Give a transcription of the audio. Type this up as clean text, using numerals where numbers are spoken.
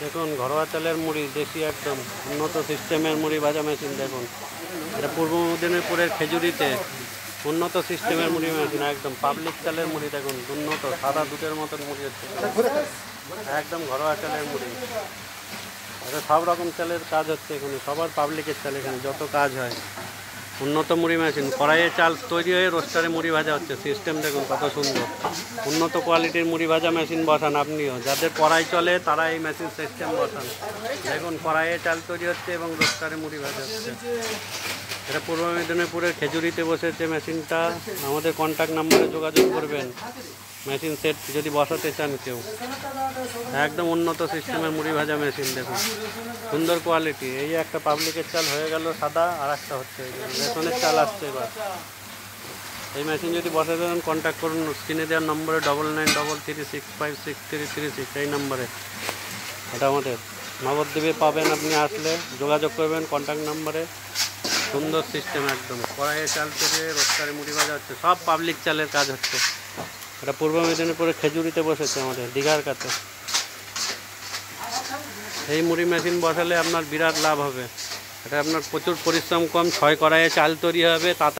দেখুন ঘরোয়া চালের মুড়ি, দেশি একদম উন্নত সিস্টেমের মুড়ি ভাজা মেশিন। দেখুন এটা পূর্ব মেদিনীপুরের খেজুরিতে উন্নত সিস্টেমের মুড়ি মেশিন, একদম পাবলিক চালের মুড়ি। দেখুন উন্নত সাদা দুধের মতন মুড়ি হচ্ছে, একদম ঘরোয়া চালের মুড়ি। এটা সব রকম চালের কাজ হচ্ছে এখানে, সবার পাবলিকের চাল এখানে যত কাজ হয়। উন্নত মুড়ি মেশিন, কড়াইয়ে চাল তৈরি হয়ে রোস্টারে মুড়ি ভাজা হচ্ছে। সিস্টেম দেখুন কত সুন্দর, উন্নত কোয়ালিটির মুড়ি ভাজা মেশিন বসান আপনিও। যাদের কড়াই চলে তারা এই মেশিন সিস্টেম বসান। দেখুন কড়াইয়ে চাল তৈরি হচ্ছে এবং রোস্টারে মুড়ি ভাজা হচ্ছে। এটা পূর্ব মেদিনীপুরের খেজুরিতে বসেছে মেশিনটা। আমাদের কন্ট্যাক্ট নাম্বারে যোগাযোগ করবেন মেশিন সেট যদি বসাতে চান কেউ। একদম উন্নত সিস্টেমের মুড়ি ভাজা মেশিন। দেখুন সুন্দর কোয়ালিটি। এই একটা পাবলিকের চাল হয়ে গেল সাদা, আর একটা হচ্ছে রেশনের চাল আসছে এবার। এই মেশিন যদি বসাতে চান কন্ট্যাক্ট করুন স্ক্রিনে দেওয়ার নম্বরে 9933656336, এই নম্বরে। এটা আমাদের নবদ্বীপে পাবেন, আপনি আসলে যোগাযোগ করবেন কন্ট্যাক্ট নাম্বারে। সুন্দর সিস্টেম একদম, কড়াইয়ে চাল তৈরি রোস্টারে মুড়ি ভাজা হচ্ছে, সব পাবলিক চালের কাজ হচ্ছে। এটা পূর্ব মেদিনীপুরের খেজুরিতে বসেছে আমাদের দীঘার কাছে। এই মুড়ি মেশিন বসালে আপনার বিরাট লাভ হবে। এটা আপনার প্রচুর পরিশ্রম কম, 6 কড়াইয়ে চাল তৈরি হবে।